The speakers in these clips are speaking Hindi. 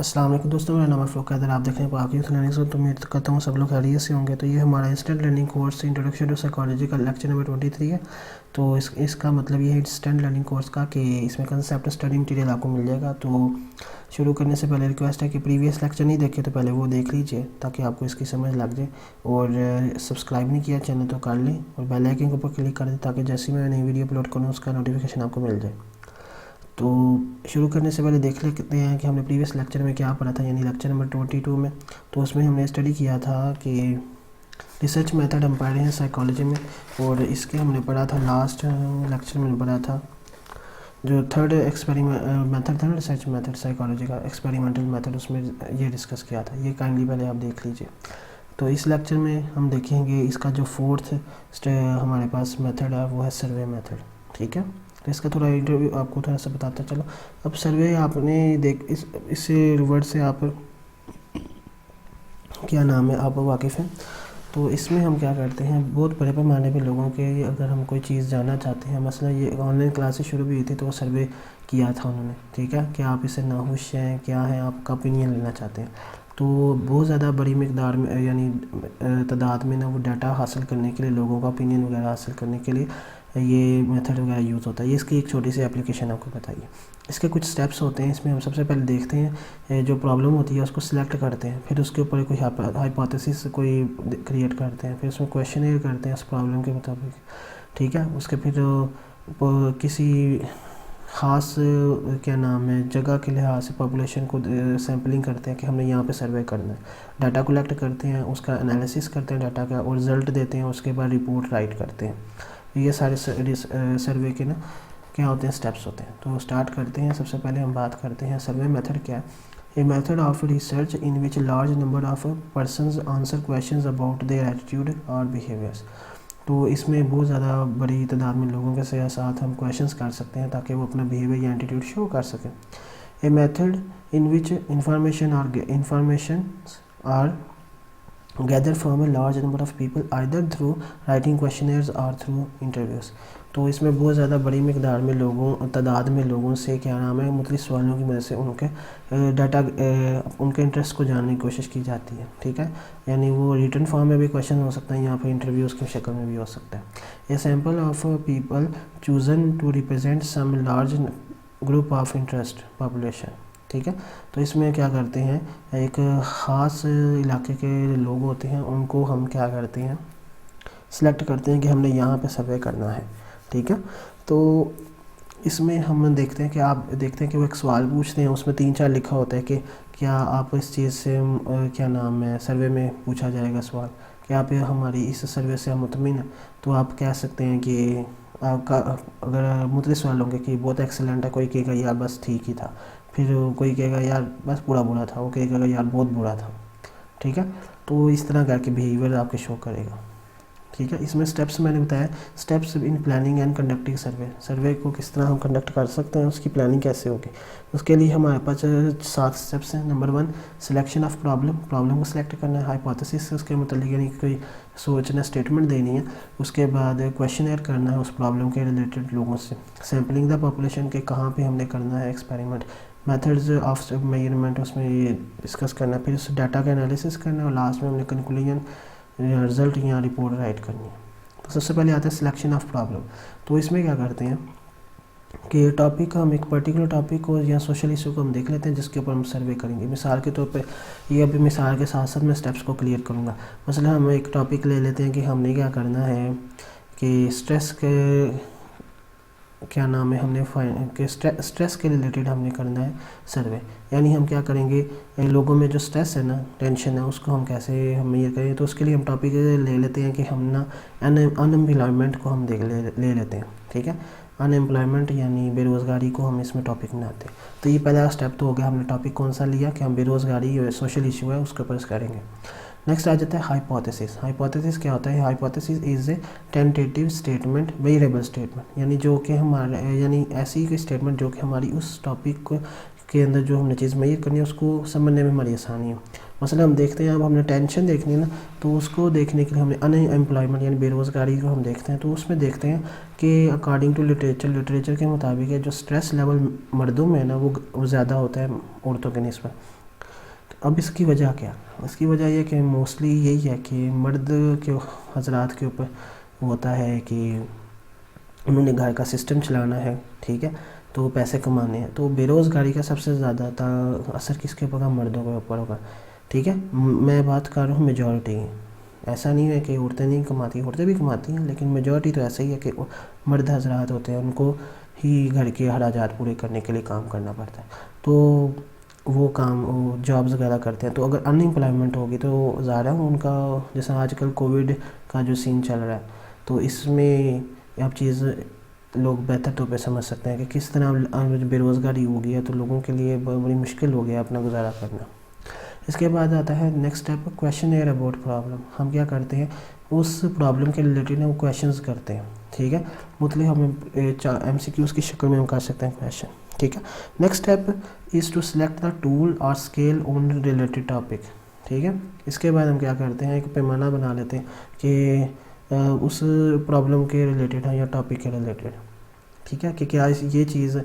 अस्सलाम वालेकुम दोस्तों, मेरा नाम है फ़ारूक हैदर। आप देख रहे हैं पाक यूथ लर्निंग जोन। तो उम्मीद करता हूँ सब लोग खैरियत से होंगे। तो ये हमारा instant learning course introduction to psychology का लेक्चर नंबर 23 है। तो इसका मतलब ये है इंस्टेंट लर्निंग कोर्स का कि इसमें कंसेप्ट स्टडी मटीरियल आपको मिल जाएगा। तो शुरू करने से पहले रिक्वेस्ट है कि प्रीवियस लेक्चर नहीं देखे तो पहले वो देख लीजिए ताकि आपको इसकी समझ लग जाए। और सब्सक्राइब नहीं किया चैनल तो कर लें और बेल आइकन के ऊपर क्लिक कर दें ताकि जैसे ही मैं नई वीडियो अपलोड करूँ उसका नोटिफिकेशन आपको मिल जाए। तो शुरू करने से पहले देख लेते हैं कि हमने प्रीवियस लेक्चर में क्या पढ़ा था, यानी लेक्चर नंबर 22 में। तो उसमें हमने स्टडी किया था कि रिसर्च मेथड हम पढ़ रहे हैं साइकोलॉजी में। और इसके हमने पढ़ा था लास्ट लेक्चर में पढ़ा था जो थर्ड मेथड था ना, रिसर्च मेथड साइकोलॉजी का एक्सपेरिमेंटल मेथड, उसमें ये डिस्कस किया था। ये काइंडली पहले आप देख लीजिए। तो इस लेक्चर में हम देखेंगे इसका जो फोर्थ हमारे पास मेथड है वो है सर्वे मेथड। ठीक है, तो इसका थोड़ा इंटरव्यू आपको थोड़ा सा बताता चलो। अब सर्वे आपने इस वर्ड से आप क्या नाम है आप वाकिफ़ हैं। तो इसमें हम क्या करते हैं, बहुत बड़े पैमाने पे लोगों के अगर हम कोई चीज़ जानना चाहते हैं, मसला ये ऑनलाइन क्लासेस शुरू भी हुई थी तो वो सर्वे किया था उन्होंने। ठीक है, कि आप इससे नाखुश हैं, क्या है, आपका ओपिनियन लेना चाहते हैं। तो बहुत ज़्यादा बड़ी मकदार में यानी तादाद में ना वो डाटा हासिल करने के लिए, लोगों का ओपिनियन वगैरह हासिल करने के लिए ये मेथड वगैरह यूज़ होता है। ये इसकी एक छोटी सी एप्लीकेशन आपको बताइए। इसके कुछ स्टेप्स होते हैं। इसमें हम सबसे पहले देखते हैं जो प्रॉब्लम होती है उसको सिलेक्ट करते हैं, फिर उसके ऊपर कोई हाइपोथेसिस कोई क्रिएट करते हैं, फिर उसमें क्वेश्चन करते हैं उस प्रॉब्लम के मुताबिक। ठीक है, उसके फिर किसी ख़ास क्या नाम है जगह के लिहाज से पॉपुलेशन को सैम्पलिंग करते हैं कि हमने यहाँ पे सर्वे करना है। डाटा कलेक्ट करते हैं, उसका एनालिसिस करते हैं डाटा का और रिज़ल्ट देते हैं। उसके बाद रिपोर्ट राइट करते हैं। ये सारे सर्वे के ना क्या होते हैं, स्टेप्स होते हैं। तो स्टार्ट करते हैं। सबसे पहले हम बात करते हैं सर्वे मेथड क्या है। A method of research in which large number of persons answer questions about their attitude और बिहेवियर्स। तो इसमें बहुत ज़्यादा बड़ी तादाद में लोगों के साथ हम क्वेश्चंस कर सकते हैं ताकि वो अपना बिहेवियर या एटीट्यूड शो कर सकें। A method in which information are gather from a large number of people either through writing questionnaires और थ्रू इंटरव्यूज़। तो इसमें बहुत ज़्यादा बड़ी मकदार में तादाद में लोगों से क्या नाम है मुख्तलिफ सवालों की मदद से उनके डाटा उनके इंटरेस्ट को जानने की कोशिश की जाती है। ठीक है, यानी वो रिटर्न फॉर्म में भी क्वेश्चन हो सकता है या फिर इंटरव्यूज़ की शक्ल में भी हो सकता है। A sample of people chosen to represent some large group of interest population. ठीक है, तो इसमें क्या करते हैं, एक ख़ास इलाके के लोग होते हैं उनको हम क्या करते हैं सिलेक्ट करते हैं कि हमने यहाँ पे सर्वे करना है। ठीक है, तो इसमें हम देखते हैं कि आप देखते हैं कि वो एक सवाल पूछते हैं, उसमें 3-4 लिखा होता है कि क्या आप इस चीज़ से क्या नाम है सर्वे में पूछा जाएगा सवाल कि आप हमारी इस सर्वे से मुतमिन हैं। तो आप कह सकते हैं कि आपका अगर मुख्तलिफ सवाल होंगे कि बहुत एक्सीलेंट है, कोई कहेगा यार बस ठीक ही था, फिर कोई कहेगा यार बस पूरा बुरा था, वो कहेगा यार बहुत बुरा था। ठीक है, तो इस तरह करके बिहेवियर आपके शो करेगा। ठीक है, इसमें स्टेप्स मैंने बताया, steps in planning and conducting survey. Survey को किस तरह हम कंडक्ट कर सकते हैं, उसकी प्लानिंग कैसे होगी, उसके लिए हमारे पास 7 स्टेप्स हैं। नंबर 1 सिलेक्शन ऑफ प्रॉब्लम को सिलेक्ट करना है। हाइपोथेसिस उसके मतलब यानी कोई सोचना स्टेटमेंट देनी है। उसके बाद क्वेश्चन करना है उस प्रॉब्लम के रिलेटेड लोगों से। सैम्पलिंग द पॉपुलेशन के कहाँ पे हमने करना है एक्सपेरिमेंट। मेथड्स ऑफ मेजरमेंट उसमें ये डिस्कस करना है। फिर उस डाटा का एनालिसिस करना है और लास्ट में हमने कंक्लूजन रिज़ल्ट या रिपोर्ट राइट करनी है। तो सबसे पहले आता है सिलेक्शन ऑफ प्रॉब्लम। तो इसमें क्या करते हैं कि टॉपिक हम एक पर्टिकुलर टॉपिक को या सोशल इशू को हम देख लेते हैं जिसके ऊपर हम सर्वे करेंगे। मिसाल के तौर पे ये अभी मिसाल के साथ साथ मैं स्टेप्स को क्लियर करूँगा। मसला हम एक टॉपिक ले लेते हैं कि हमने क्या करना है कि स्ट्रेस के क्या नाम है हमने कि स्ट्रेस के रिलेटेड हमने करना है सर्वे। यानी हम क्या करेंगे, लोगों में जो स्ट्रेस है ना, टेंशन है, उसको हम कैसे हम ये करें। तो उसके लिए हम टॉपिक ले लेते हैं कि हम ना अनएम्प्लॉयमेंट को हम ले लेते हैं। ठीक है, अनएम्प्लॉयमेंट यानी बेरोज़गारी को हम इसमें टॉपिक बनाते हैं। तो ये पहला स्टेप तो हो गया, हमने टॉपिक कौन सा लिया कि हम बेरोज़गारी सोशल इशू है उसके ऊपर करेंगे। नेक्स्ट आ जाता है हाइपोथेसिस। हाइपोथेसिस क्या होता है, hypothesis is a tentative statement, variable statement, यानी जो कि हमारे यानी ऐसी कोई स्टेटमेंट जो कि हमारी उस टॉपिक के अंदर जो हमने चीज़ मेजर करनी है उसको समझने में हमारी आसानी है। मसला हम देखते हैं, अब हमने टेंशन देखनी है ना, तो उसको देखने के लिए हमने अनएम्प्लॉयमेंट यानी बेरोज़गारी को हम देखते हैं। तो उसमें देखते हैं कि अकॉर्डिंग टू लिटरेचर के मुताबिक है जो स्ट्रेस लेवल मर्दों में है ना वो ज़्यादा होता है औरतों के निस्बत। अब इसकी वजह क्या? इसकी वजह ये कि मोस्टली यही है कि मर्द के हजरात के ऊपर होता है कि उन्होंने घर का सिस्टम चलाना है, ठीक है, तो पैसे कमाने हैं, तो बेरोज़गारी का सबसे ज़्यादा असर किसके ऊपर होगा? मर्दों के ऊपर होगा, ठीक है। मैं बात कर रहा हूँ मेजॉरिटी की, ऐसा नहीं है कि औरतें नहीं कमाती, औरतें भी कमाती हैं, लेकिन मेजॉरिटी तो ऐसा ही है कि मर्द हजरात होते हैं, उनको ही घर के अखराजात पूरे करने के लिए काम करना पड़ता है, तो वो काम वो जॉब्स वगैरह करते हैं। तो अगर अनएम्प्लॉयमेंट होगी तो ज़्यादा उनका, जैसा आजकल कोविड का जो सीन चल रहा है, तो इसमें आप चीज़ लोग बेहतर तौर पे समझ सकते हैं कि किस तरह बेरोज़गारी हो गई है, तो लोगों के लिए बड़ी मुश्किल हो गया अपना गुजारा करना। इसके बाद आता है next step, question air about problem. हम क्या करते हैं, उस प्रॉब्लम के रिलेटेड हम क्वेश्चंस करते हैं, ठीक है, मतलब हम MCQs की शक्ल में हम कर सकते हैं क्वेश्चन, ठीक है। Next step is to select the tool और स्केल ऑन रिलेटेड टॉपिक, ठीक है। इसके बाद हम क्या करते हैं, एक पैमाना बना लेते हैं कि उस प्रॉब्लम के रिलेटेड है या टॉपिक के रिलेटेड, ठीक है, कि क्या ये चीज़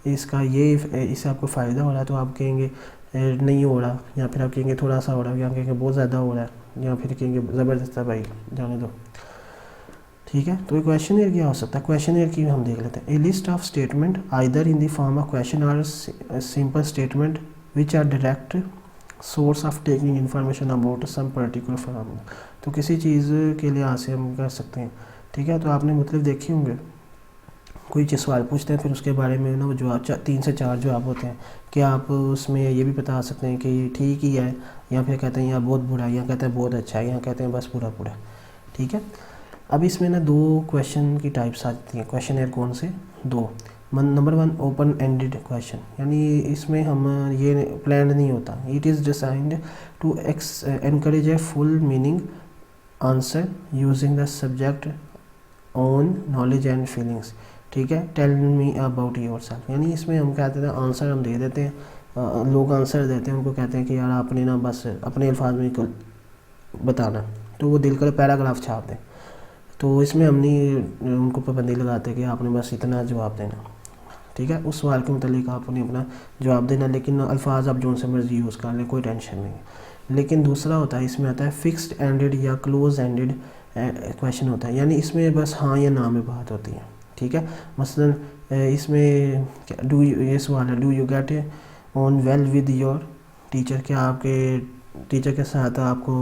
इसका ये इससे आपको फ़ायदा हो रहा है, तो आप कहेंगे नहीं हो रहा, या फिर आप कहेंगे थोड़ा सा हो रहा है, या कहेंगे बहुत ज़्यादा हो रहा है, या फिर कहेंगे ज़बरदस्त है भाई जाने दो, ठीक है। तो क्वेश्चन ईयर क्या हो सकता है? क्वेश्चन ईयर की हम देख लेते हैं। A list of statement either in the form of question और simple statement which are direct source of taking information about some particular phenomena. तो किसी चीज़ के लिहाज से हम कर सकते हैं, ठीक है। तो आपने मतलब देखे होंगे, कोई चीज़ सवाल पूछते हैं, फिर उसके बारे में ना वो जवाब 3 से 4 जवाब होते हैं कि आप उसमें ये भी बता सकते हैं कि ये ठीक ही है, या फिर कहते हैं या बहुत बुरा है, या कहते हैं बहुत अच्छा है, या कहते हैं बस पूरा पूरा, ठीक है। अब इसमें ना 2 क्वेश्चन की टाइप्स आती हैं। क्वेश्चन एयर कौन से? 2। नंबर 1 ओपन एंडेड क्वेश्चन, यानी इसमें हम ये प्लान नहीं होता, it is designed to encourage a full meaning answer using the subject own knowledge and feelings, ठीक है। Tell me about yourself, यानी इसमें हम कहते हैं आंसर हम दे देते हैं, लोग आंसर देते हैं, उनको कहते हैं कि यार आपने ना बस अपने अल्फाज में बताना, तो वो दिल कर पैराग्राफ छाप दें। तो इसमें हम नहीं उनको पाबंदी लगाते कि आपने बस इतना जवाब देना, ठीक है, उस सवाल के मतलब आपने अपना जवाब देना, लेकिन अल्फाज आप जो से मर्जी यूज़ कर लें, कोई टेंशन नहीं है। लेकिन दूसरा होता है, इसमें आता है फिक्स्ड एंडेड या क्लोज एंडेड क्वेश्चन होता है, यानी इसमें बस हाँ या ना में बात होती है, ठीक है। मसलन इसमें ये सवाल है, do you get on well with your teacher, क्या आपके टीचर के साथ आपको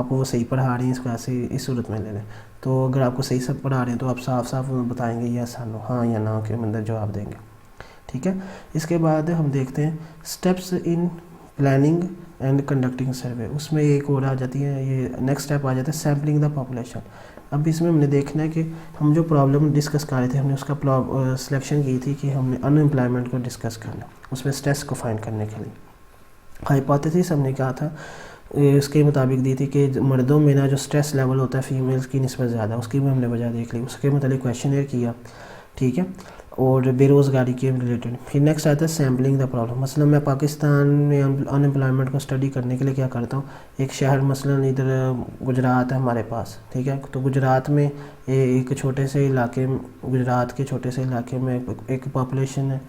वो सही पढ़ा रही हैं, इस क्लास से इस सूरत में ले लें। तो अगर आपको सही सब पढ़ा रहे हैं तो आप साफ साफ बताएंगे यस नो, हाँ या ना के अंदर जवाब देंगे, ठीक है। इसके बाद हम देखते हैं steps in planning and conducting survey. उसमें एक और आ जाती है, ये नेक्स्ट स्टेप आ जाता है सैम्पलिंग द पॉपुलेशन। अब इसमें हमने देखना है कि हम जो प्रॉब्लम डिस्कस कर रहे थे, हमने उसका सिलेक्शन की थी कि हमने अनएम्प्लॉयमेंट को डिस्कस करना, उसमें स्ट्रेस को फाइंड करने के लिए। हाइपोथेसिस हमने कहा था इसके मुताबिक दी थी कि मर्दों में ना जो स्ट्रेस लेवल होता है फीमेल्स की निस्बत ज़्यादा, उसकी भी हमने वजह देख ली, उसके मतलब क्वेश्चन एयर किया, ठीक है, और बेरोज़गारी के रिलेटेड। फिर नेक्स्ट आता है सैम्पलिंग द प्रॉब्लम। मसलन मैं पाकिस्तान में अनएम्प्लॉयमेंट को स्टडी करने के लिए क्या करता हूँ, एक शहर मसलन इधर गुजरात है हमारे पास, ठीक है, तो गुजरात में एक छोटे से इलाके, गुजरात के छोटे से इलाके में एक पॉपुलेशन है,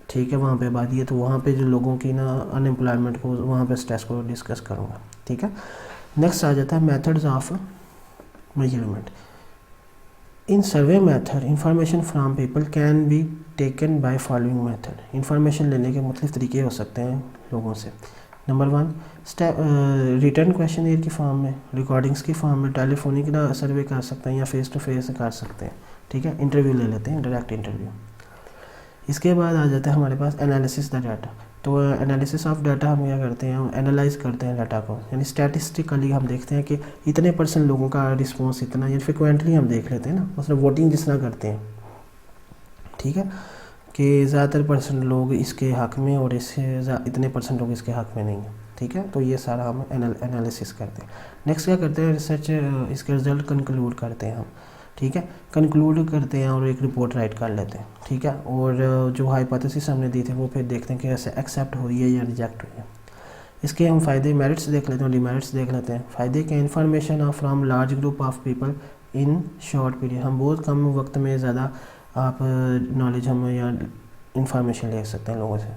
ठीक है, वहाँ पे आबादी है, तो वहाँ पे जो लोगों की ना अनएम्प्लॉयमेंट को, वहाँ पे स्ट्रेस को डिस्कस करूँगा, ठीक है। नेक्स्ट आ जाता है methods of measurement. In survey method information from people can be taken by following method. Information लेने के मुख्तलिफ तरीके हो सकते हैं लोगों से। Number 1 step return question air की फॉर्म में, रिकॉर्डिंग्स की फॉर्म में, टेलीफोनिक ना सर्वे कर सकते हैं या फेस टू फेस कर सकते हैं, ठीक है, इंटरव्यू ले लेते हैं, डायरेक्ट इंटरव्यू। इसके बाद आ जाता है हमारे पास एनालिसिस द डाटा। तो एनालिसिस ऑफ डाटा हम क्या करते हैं, एनालाइज करते हैं डाटा को, यानी स्टैटिस्टिकली हम देखते हैं कि इतने % लोगों का रिस्पॉन्स इतना, या फ्रिक्वेंटली हम देख लेते हैं ना, मतलब वोटिंग जिस तरह करते हैं, ठीक है, कि ज़्यादातर % लोग इसके हक़ में और इससे इतने % लोग इसके हक़ में नहीं हैं, ठीक है। तो ये सारा हम एनालिसिस करते हैं। नेक्स्ट क्या करते हैं, रिसर्च, इसके रिजल्ट कंक्लूड करते हैं हम, ठीक है, कंक्लूड करते हैं और एक रिपोर्ट राइट कर लेते हैं, ठीक है, और जो हाइपोथेसिस हमने दी थी वो फिर देखते हैं कि ऐसे एक्सेप्ट हुई है या रिजेक्ट हुई है। इसके हम फ़ायदे मेरिट्स देख लेते हैं, डिमेरिट्स देख लेते हैं। फ़ायदे के information of from large group of people in short period, हम बहुत कम वक्त में ज़्यादा आप नॉलेज हम या इंफॉर्मेशन ले सकते हैं लोगों से,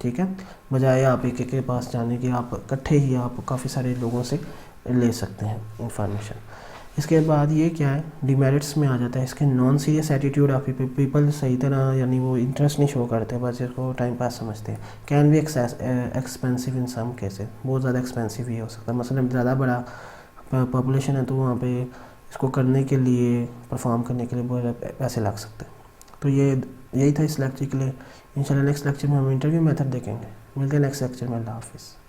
ठीक है, बजाय आप एक एक के पास जाने के आप इकट्ठे ही आप काफ़ी सारे लोगों से ले सकते हैं इंफॉर्मेशन। इसके बाद ये क्या है, डिमेरिट्स में आ जाता है इसके non serious attitude of people, सही तरह यानी वो इंटरेस्ट नहीं शो करते, बस इसको टाइम पास समझते हैं। Can be expensive in some cases, बहुत ज़्यादा एक्सपेंसिव ही हो सकता है, मसलन ज़्यादा बड़ा पॉपुलेशन है तो वहाँ पे इसको करने के लिए, परफॉर्म करने के लिए बहुत पैसे लग सकते हैं। तो ये यही था इस लेक्चर के लिए। इंशाल्लाह नेक्स्ट लेक्चर में हम इंटरव्यू मेथड देखेंगे। मिलते हैं नेक्स्ट लेक्चर में। अल्लाह हाफिज़।